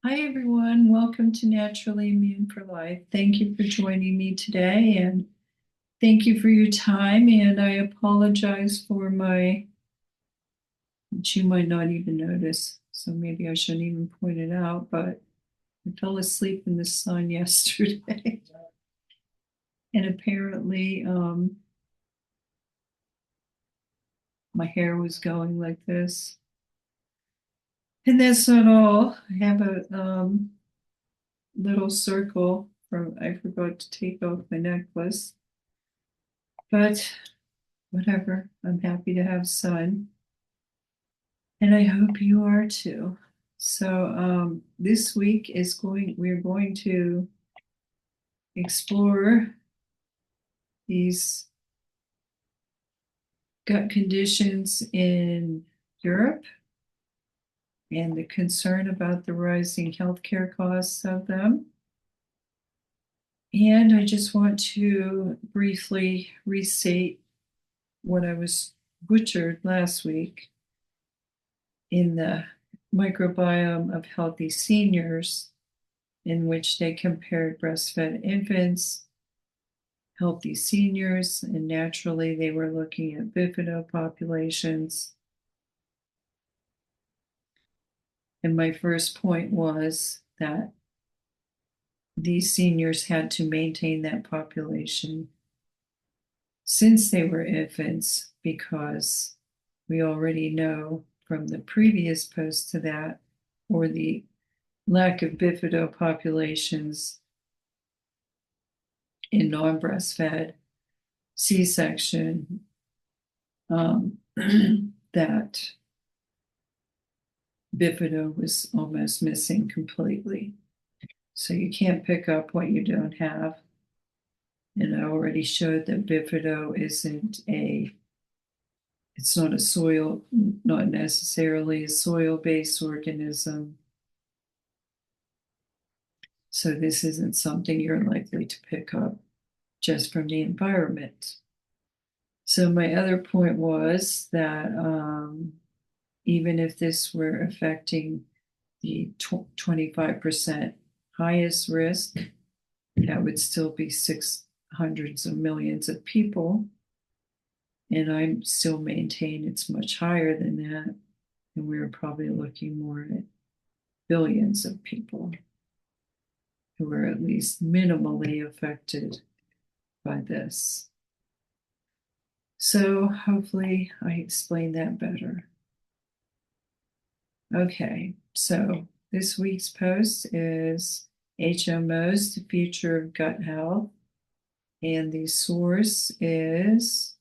Hi, everyone. Welcome to Naturally Immune for Life. Thank you for joining me today and thank you for your time. And I apologize for which you might not even notice, so maybe I shouldn't even point it out, but I fell asleep in the sun yesterday. And apparently, my hair was going like this. And that's not all. I have a little circle from, I forgot to take off my necklace, but whatever. I'm happy to have sun, and I hope you are too. So this week we're going to explore these gut conditions in Europe and the concern about the rising healthcare costs of them. And I just want to briefly restate what I was butchered last week in the microbiome of healthy seniors, in which they compared breastfed infants, healthy seniors, and naturally they were looking at bifido populations. And my first point was that these seniors had to maintain that population since they were infants, because we already know from the previous post to that, or the lack of bifido populations in non-breastfed C-section, that bifido was almost missing completely. So you can't pick up what you don't have. And I already showed that bifido it's not a soil, not necessarily a soil-based organism. So this isn't something you're likely to pick up just from the environment. So my other point was that even if this were affecting the 25% highest risk, that would still be hundreds of millions of people. And I still maintain it's much higher than that. And we're probably looking more at billions of people who are at least minimally affected by this. So hopefully I explained that better. Okay, so this week's post is HMOs, the future of gut health. And the source is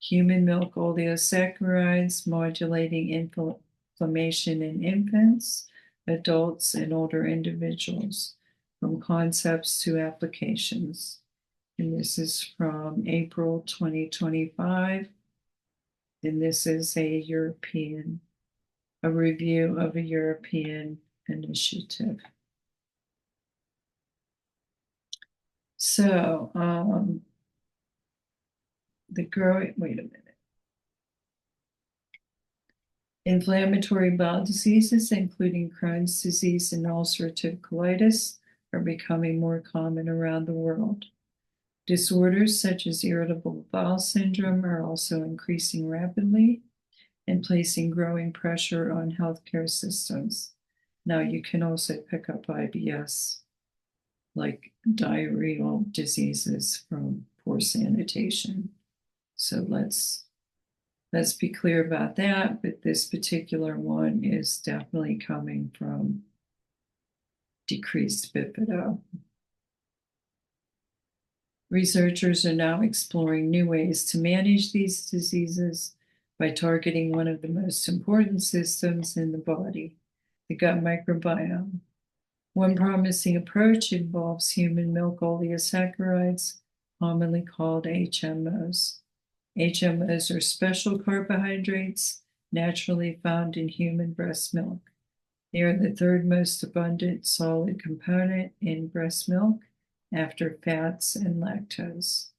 human milk oligosaccharides modulating inflammation in infants, adults, and older individuals, from concepts to applications. And this is from April 2025. And this is a review of a European initiative. So, wait a minute. Inflammatory bowel diseases, including Crohn's disease and ulcerative colitis, are becoming more common around the world. Disorders such as irritable bowel syndrome are also increasing rapidly and placing growing pressure on healthcare systems. Now, you can also pick up IBS, like diarrheal diseases, from poor sanitation. So let's be clear about that, but this particular one is definitely coming from decreased bifido. Researchers are now exploring new ways to manage these diseases by targeting one of the most important systems in the body, the gut microbiome. One promising approach involves human milk oligosaccharides, commonly called HMOs. HMOs are special carbohydrates naturally found in human breast milk. They are the third most abundant solid component in breast milk after fats and lactose.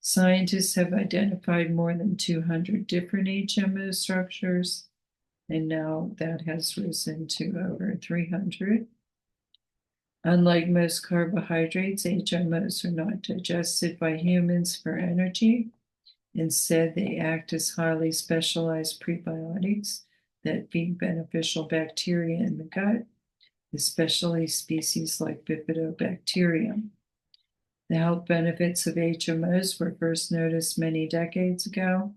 Scientists have identified more than 200 different HMO structures, and now that has risen to over 300. Unlike most carbohydrates, HMOs are not digested by humans for energy. Instead, they act as highly specialized prebiotics that feed beneficial bacteria in the gut, especially species like bifidobacterium. The health benefits of HMOs were first noticed many decades ago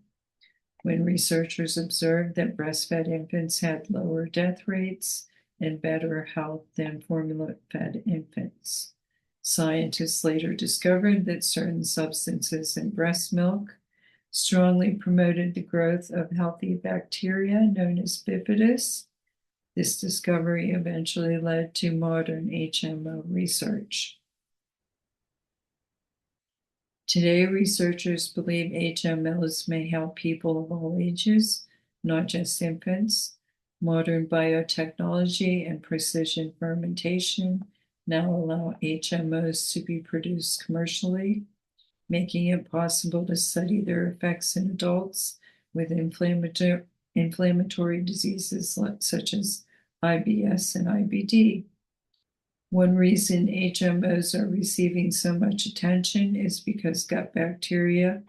when researchers observed that breastfed infants had lower death rates and better health than formula-fed infants. Scientists later discovered that certain substances in breast milk strongly promoted the growth of healthy bacteria known as bifidus. This discovery eventually led to modern HMO research. Today, researchers believe HMOs may help people of all ages, not just infants. Modern biotechnology and precision fermentation now allow HMOs to be produced commercially, making it possible to study their effects in adults with inflammatory diseases such as IBS and IBD. One reason HMOs are receiving so much attention is because gut bacteria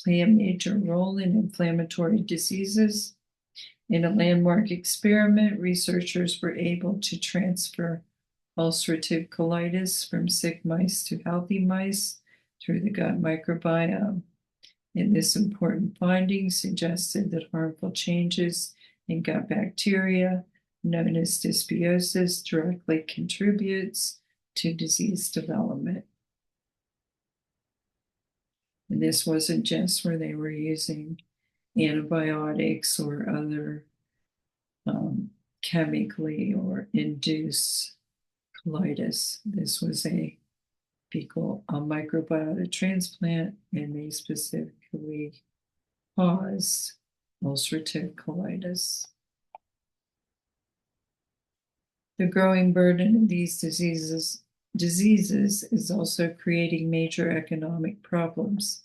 play a major role in inflammatory diseases. In a landmark experiment, researchers were able to transfer ulcerative colitis from sick mice to healthy mice through the gut microbiome. And this important finding suggested that harmful changes in gut bacteria, known as dysbiosis, directly contributes to disease development. And this wasn't just where they were using antibiotics or other chemically or induced colitis. This was a microbiota transplant, and they specifically caused ulcerative colitis. The growing burden of these diseases is also creating major economic problems.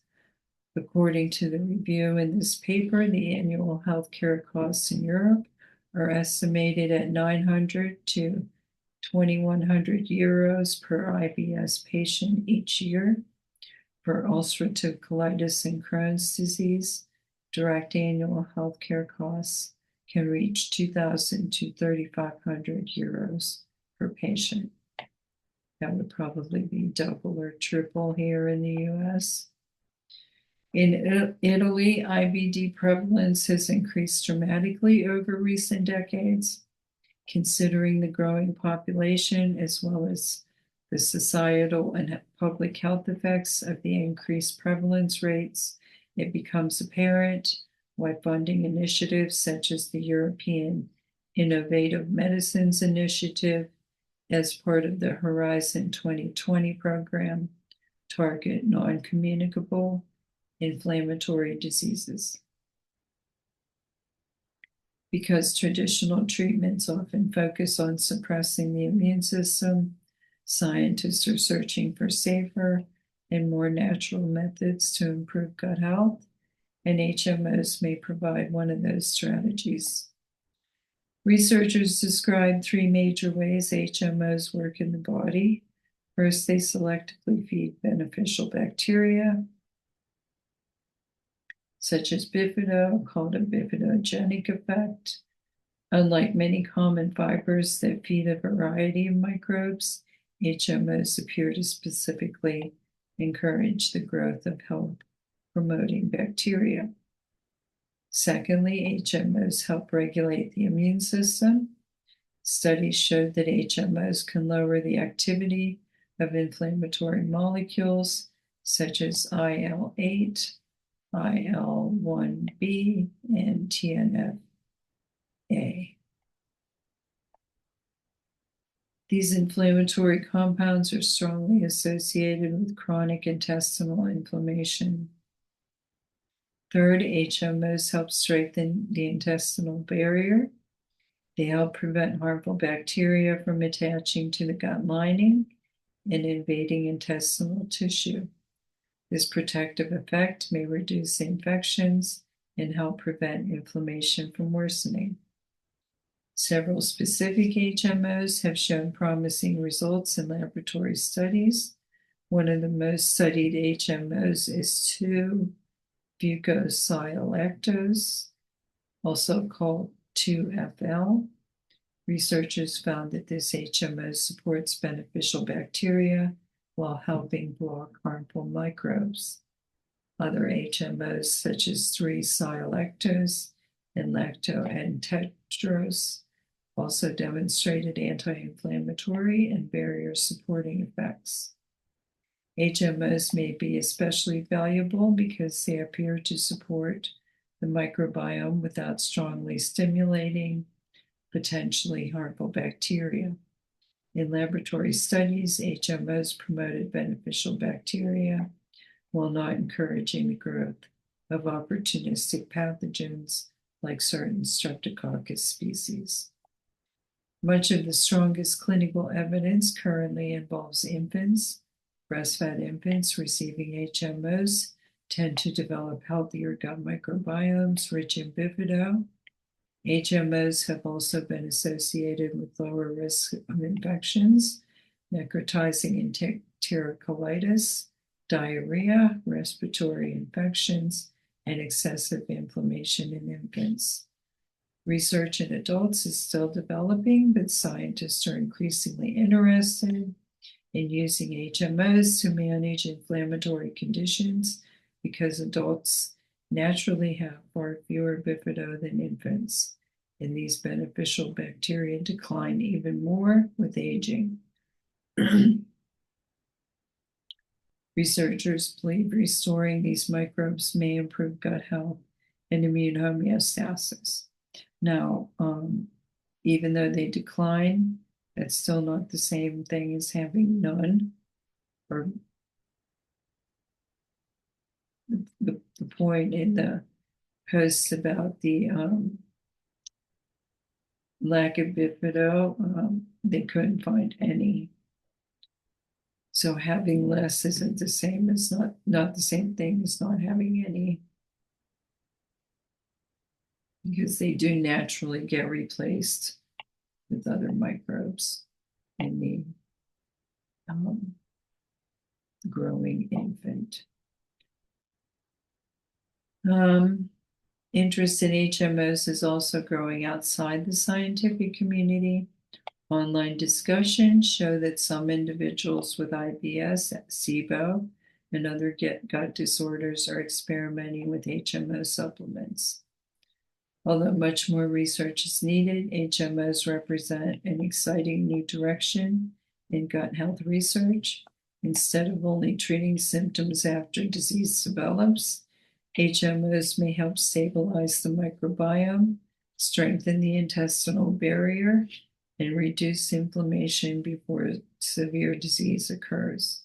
According to the review in this paper, the annual healthcare costs in Europe are estimated at 900 to 2,100 euros per IBS patient each year. For ulcerative colitis and Crohn's disease, direct annual healthcare costs can reach 2,000 to 3,500 euros per patient. That would probably be double or triple here in the US. In Italy, IBD prevalence has increased dramatically over recent decades. Considering the growing population as well as the societal and public health effects of the increased prevalence rates, it becomes apparent why funding initiatives such as the European Innovative Medicines Initiative, as part of the Horizon 2020 program, target non-communicable inflammatory diseases. Because traditional treatments often focus on suppressing the immune system, scientists are searching for safer and more natural methods to improve gut health, and HMOs may provide one of those strategies. Researchers describe three major ways HMOs work in the body. First, they selectively feed beneficial bacteria, such as bifido, called a bifidogenic effect. Unlike many common fibers that feed a variety of microbes, HMOs appear to specifically encourage the growth of health-promoting bacteria. Secondly, HMOs help regulate the immune system. Studies showed that HMOs can lower the activity of inflammatory molecules such as IL-8, IL-1B, and TNF-A. These inflammatory compounds are strongly associated with chronic intestinal inflammation. Third, HMOs help strengthen the intestinal barrier. They help prevent harmful bacteria from attaching to the gut lining and invading intestinal tissue. This protective effect may reduce infections and help prevent inflammation from worsening. Several specific HMOs have shown promising results in laboratory studies. One of the most studied HMOs is 2-fucosyllactose, also called 2FL. Researchers found that this HMO supports beneficial bacteria while helping block harmful microbes. Other HMOs, such as 3-siallactose and lactoantetrose, also demonstrated anti-inflammatory and barrier-supporting effects. HMOs may be especially valuable because they appear to support the microbiome without strongly stimulating potentially harmful bacteria. In laboratory studies, HMOs promoted beneficial bacteria while not encouraging the growth of opportunistic pathogens like certain Streptococcus species. Much of the strongest clinical evidence currently involves infants. Breastfed infants receiving HMOs tend to develop healthier gut microbiomes rich in bifido. HMOs have also been associated with lower risk of infections, necrotizing enterocolitis, diarrhea, respiratory infections, and excessive inflammation in infants. Research in adults is still developing, but scientists are increasingly interested in using HMOs to manage inflammatory conditions because adults naturally have far fewer bifido than infants, and these beneficial bacteria decline even more with aging. Researchers believe restoring these microbes may improve gut health and immune homeostasis. Now, even though they decline, that's still not the same thing as having none. Or the point in the post about the lack of bifido, they couldn't find any. So having less isn't the same as not the same thing as not having any, because they do naturally get replaced with other microbes in the growing infant. Interest in HMOs is also growing outside the scientific community. Online discussions show that some individuals with IBS, SIBO, and other gut disorders are experimenting with HMO supplements. Although much more research is needed, HMOs represent an exciting new direction in gut health research. Instead of only treating symptoms after disease develops, HMOs may help stabilize the microbiome, strengthen the intestinal barrier, and reduce inflammation before severe disease occurs.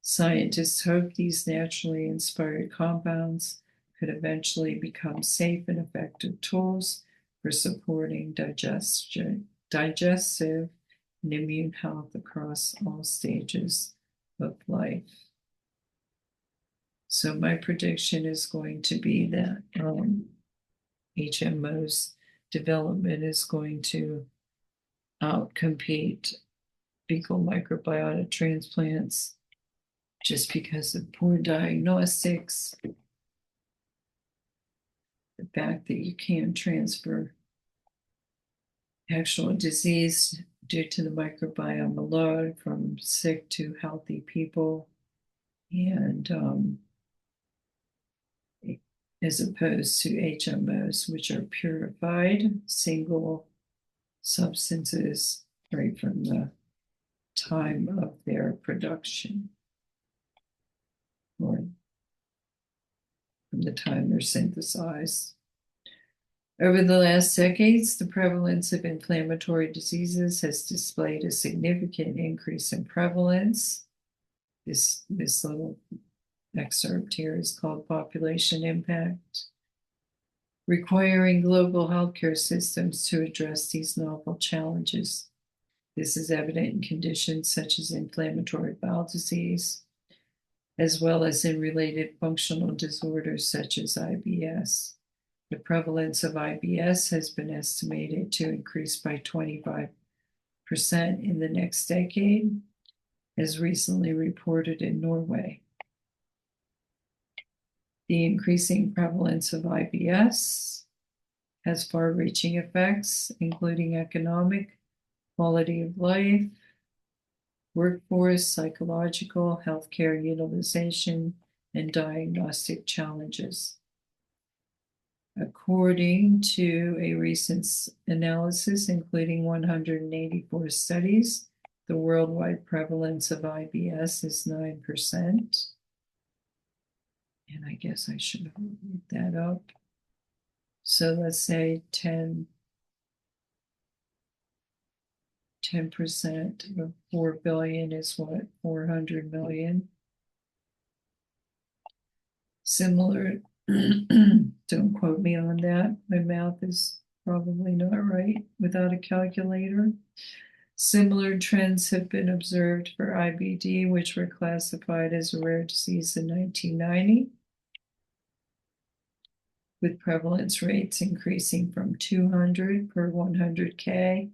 Scientists hope these naturally inspired compounds could eventually become safe and effective tools for supporting digestive and immune health across all stages of life. So my prediction is going to be that HMOs development is going to outcompete fecal microbiota transplants just because of poor diagnostics, the fact that you can't transfer actual disease due to the microbiome alone from sick to healthy people, and as opposed to HMOs, which are purified single substances right from the time of their production, or from the time they're synthesized. Over the last decades, the prevalence of inflammatory diseases has displayed a significant increase in prevalence. This little excerpt here is called Population Impact, requiring global healthcare systems to address these novel challenges. This is evident in conditions such as inflammatory bowel disease, as well as in related functional disorders such as IBS. The prevalence of IBS has been estimated to increase by 25% in the next decade, as recently reported in Norway. The increasing prevalence of IBS has far-reaching effects, including economic, quality of life, workforce, psychological, healthcare utilization, and diagnostic challenges. According to a recent analysis, including 184 studies, the worldwide prevalence of IBS is 9%. And I guess I should look that up. So let's say 10% of 4 billion is what? 400 million. Similar, don't quote me on that. My math is probably not right without a calculator. Similar trends have been observed for IBD, which were classified as a rare disease in 1990, with prevalence rates increasing from 200 per 100K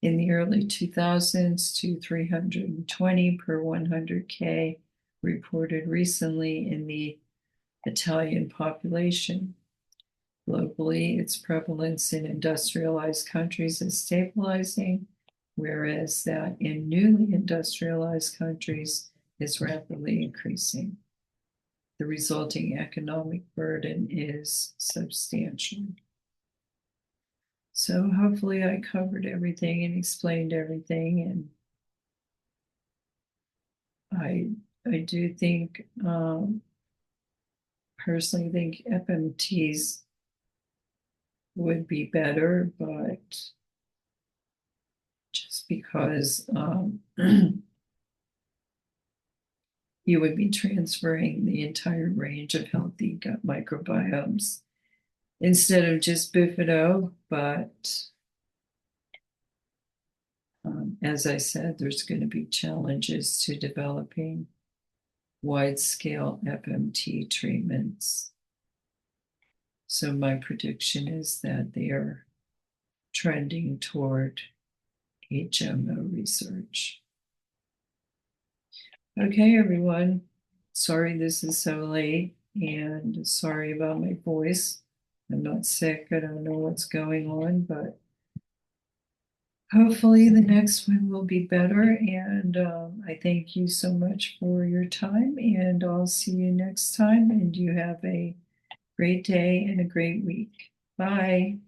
in the early 2000s to 320 per 100K reported recently in the Italian population. Globally, its prevalence in industrialized countries is stabilizing, whereas that in newly industrialized countries is rapidly increasing. The resulting economic burden is substantial. So hopefully I covered everything and explained everything, and I do think personally think FMTs would be better, but just because you would be transferring the entire range of healthy gut microbiomes instead of just Bifido. But as I said, there's going to be challenges to developing wide-scale FMT treatments. So my prediction is that they are trending toward HMO research. Okay, everyone. Sorry this is so late, and sorry about my voice. I'm not sick. I don't know what's going on, but hopefully the next one will be better. And I thank you so much for your time, and I'll see you next time. And you have a great day and a great week. Bye.